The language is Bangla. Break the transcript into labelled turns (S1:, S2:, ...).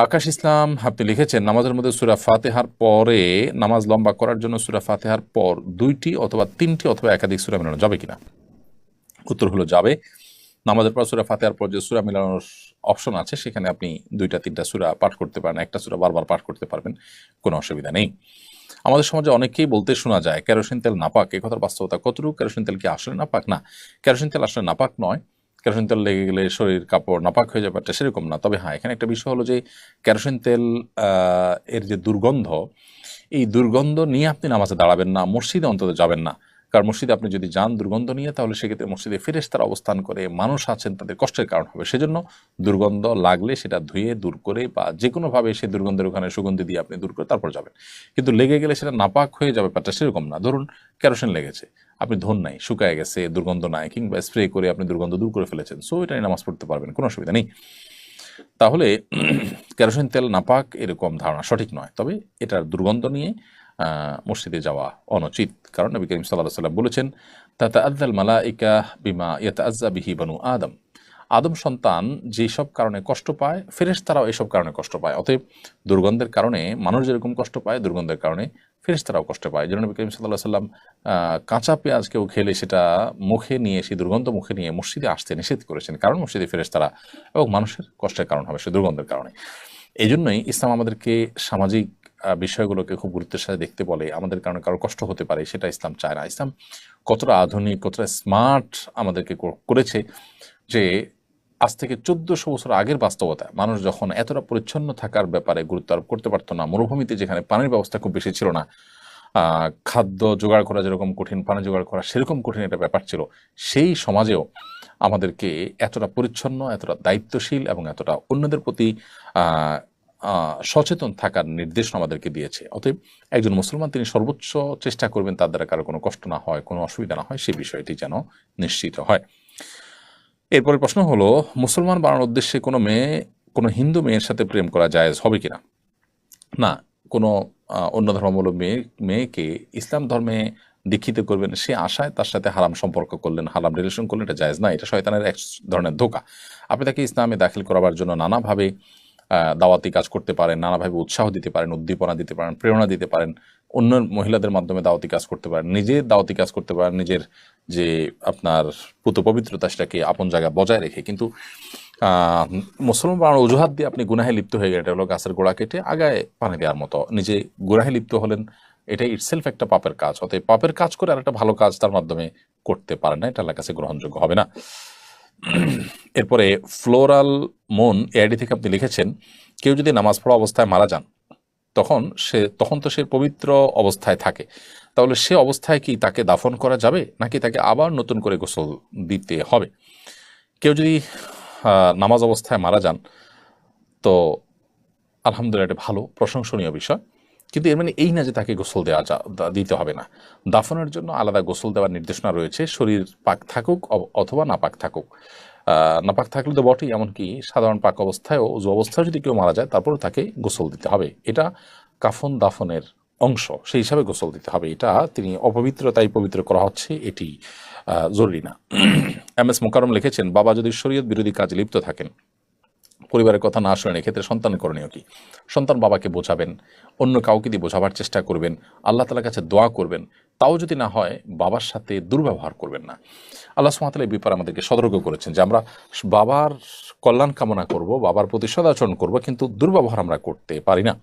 S1: আকাশ ইসলাম আপনি লিখেছেন, নামাজের মধ্যে সূরা ফাতিহার পরে নামাজ লম্বা করার জন্য সূরা ফাতিহার পর 2টি অথবা 3টি অথবা একাধিক সূরা মেলানো যাবে কিনা? উত্তর হলো যাবে। নামাজের পর সূরা ফাতিহার পর যে সূরা মেলানোর অপশন আছে সেখানে আপনি 2টা 3টা সূরা পাঠ করতে পারেন, একটা সূরা বারবার পাঠ করতে পারবেন, কোনো অসুবিধা নেই। আমাদের সমাজে অনেকেই বলতে শোনা যায় কেরোসিন তেল নাপাক। এ কথার বাস্তবতা কতটুকু? কেরোসিন তেল কি আসলে নাপাক? না, কেরোসিন তেল আসলে নাপাক নয়। কেরোসিন তেল লেগে গেলে শরীর কাপড় নাপাক হয়ে যাবে, সেরকম না। তবে হ্যাঁ, এখানে একটা বিষয় হলো যে কেরোসিন তেল এর যে দুর্গন্ধ, এই দুর্গন্ধ নিয়ে আপনি নামাজে দাঁড়াবেন না, মসজিদে অন্তত যাবেন না। কারণ মসজিদে আপনি যদি যান দুর্গন্ধ নিয়ে, তাহলে সেক্ষেত্রে মসজিদে ফেরেশতারা অবস্থান করে, মানুষ আছেন, তাদের কষ্টের কারণ হবে। সেজন্য দুর্গন্ধ লাগলে সেটা ধুয়ে দূর করে বা যে কোনোভাবে সেই দুর্গন্ধের ওখানে সুগন্ধি দিয়ে আপনি দূর করে তারপর যাবেন। কিন্তু লেগে গেলে সেটা নাপাক হয়ে যাবে ব্যাপারটা সেরকম না। ধরুন কেরোসিন লেগেছে, আপনি ধন নাই, শুকায় গেছে, দুর্গন্ধ নাই, কিংবা স্প্রে করে আপনি দুর্গন্ধ দূর করে ফেলেছেন, সো এটা নিয়ে নামাজ পড়তে পারবেন, কোনো অসুবিধা নেই। তাহলে কেরোসিন তেল নাপাক এরকম ধারণা সঠিক নয়। তবে এটার দুর্গন্ধ নিয়ে মসজিদে যাওয়া অনুচিত। কারণ নবী করিম সাল্লাল্লাহু আলাইহি ওয়াসাল্লাম বলেছেন, তাতাআজ্জাল মালাইকা বিমা ইয়াতাআজ্জা বিহি বানু আদম। আদম সন্তান যেসব কারণে কষ্ট পায়, ফেরেশতারাও এসব কারণে কষ্ট পায়। অতএব দুর্গন্ধের কারণে মানুষ যেরকম কষ্ট পায়, দুর্গন্ধের কারণে ফেরেশতারাও কষ্ট পায়। যেন নবী করিম সাল্লাল্লাহু আলাইহি ওয়াসাল্লাম কাঁচা পেঁয়াজ কেউ খেলে সেটা মুখে নিয়ে, সেই দুর্গন্ধ মুখে নিয়ে মসজিদে আসতে নিষেধ করেছেন। কারণ মসজিদে ফেরেশতারা এবং মানুষের কষ্টের কারণ হবে সে দুর্গন্ধের কারণে। এই জন্যই ইসলাম আমাদেরকে সামাজিক বিষয়গুলোকে খুব গুরুত্বের সাথে দেখতে বলে। আমাদের কারণে কারো কষ্ট হতে পারে, সেটা ইসলাম চায় না। ইসলাম কতটা আধুনিক, কতটা স্মার্ট আমাদেরকে করেছে যে আজ থেকে 1400 বছর আগের বাস্তবতা, মানুষ যখন এতটা পরিচ্ছন্ন থাকার ব্যাপারে গুরুত্ব আরোপ করতে পারতো না, মরুভূমিতে যেখানে পানির ব্যবস্থা খুব বেশি ছিল না, খাদ্য জোগাড় করা যেরকম কঠিন, পানি জোগাড় করা সেরকম কঠিন একটা ব্যাপার ছিল, সেই সমাজেও আমাদেরকে এতটা পরিচ্ছন্ন, এতটা দায়িত্বশীল এবং এতটা অন্যদের প্রতি সচেতন থাকার নির্দেশ আমাদেরকে দিয়েছে। অতএব একজন মুসলমান তিনি সর্বোচ্চ চেষ্টা করবেন তার দ্বারা কারো কোনো কষ্ট না হয়, কোনো অসুবিধা না হয়, সেই বিষয়টি যেন নিশ্চিত হয়। এরপরে প্রশ্ন হলো, মুসলমান বানানোর উদ্দেশ্যে কোনো হিন্দু মেয়ের সাথে প্রেম করা জায়েজ হবে কিনা? না, কোনো অন্য ধর্মাবলম্বী মেয়েকে ইসলাম ধর্মে দীক্ষিত করবেন সে আশায় তার সাথে হারাম সম্পর্ক করলেন, হারাম রিলেশন করলেন, এটা জায়েজ না। এটা শয়তানের এক ধরনের ধোঁকা। আপনি তাকে ইসলামে দাখিল করাবার জন্য নানাভাবে দাওয়াতি কাজ করতে পারেন, নানাভাবে উৎসাহ দিতে পারেন, উদ্দীপনা দিতে পারেন, প্রেরণা দিতে পারেন, অন্য মহিলাদের মাধ্যমে দাওয়াতি কাজ করতে পারেন, নিজের দাওয়াতি কাজ করতে পারেন, নিজের যে আপনার পুত পবিত্রতা সেটাকে আপন জায়গা বজায় রেখে। কিন্তু মুসলমান বানানোর অজুহাত দিয়ে আপনি গুনাহে লিপ্ত হয়ে গেলেন, এটা হলো গাছের গোড়া কেটে আগায় পানি দেওয়ার মতো। নিজে গুনাহে লিপ্ত হলেন, এটাই ইটসেলফ একটা পাপের কাজ। অতএব পাপের কাজ করে আর একটা ভালো কাজ তার মাধ্যমে করতে পারেন না, এটা আল্লাহর কাছে গ্রহণযোগ্য হবে না। এরপরে ফ্লোরাল মন এআইডি থেকে আপনি লিখেছেন, কেউ যদি নামাজ পড়া অবস্থায় মারা যান তখন তো সে পবিত্র অবস্থায় থাকে, তাহলে সে অবস্থায় কি তাকে দাফন করা যাবে, নাকি তাকে আবার নতুন করে গোসল দিতে হবে? কেউ যদি নামাজ অবস্থায় মারা যান, তো আলহামদুলিল্লাহ এটা ভালো, প্রশংসনীয় বিষয়। কিন্তু এর মানে এই না যে তাকে গোসল দিতে হবে না। দাফনের জন্য আলাদা গোসল দেওয়ার নির্দেশনা রয়েছে, শরীর পাক থাকুক অথবা নাপাক থাকুক। নাপাক থাকলে তো বটেই, এমনকি সাধারণ পাক অবস্থায়ও, ওযু অবস্থায় যদি কেউ মারা যায় তারপরে তাকে গোসল দিতে হবে। এটা কাফন দাফনের অংশ, সেই হিসাবে গোসল দিতে হবে। এটা তিনি অপবিত্রতাই পবিত্র করা হচ্ছে, এটি জরুরি না। MS মোকাররম লিখেছেন, বাবা যদি শরীয়ত বিরোধী কাজে লিপ্ত থাকেন, পরিবারের কথা না শুনেন, এক্ষেত্রে সন্তানের করণীয় কি? সন্তান বাবাকে বোঝাবেন, অন্য কাউকে দিয়ে বোঝাবার চেষ্টা করবেন, আল্লাহ তাআলার কাছে দোয়া করবেন। তাও যদি না হয়, বাবার সাথে দুর্ব্যবহার করবেন না। আল্লাহ সুবহানাহু ওয়া তাআলা এই ব্যাপারে আমাদেরকে সতর্ক করেছেন যে আমরা বাবার কল্যাণ কামনা করব, বাবার প্রতি সদাচরণ করব, কিন্তু দুর্ব্যবহার আমরা করতে পারি না।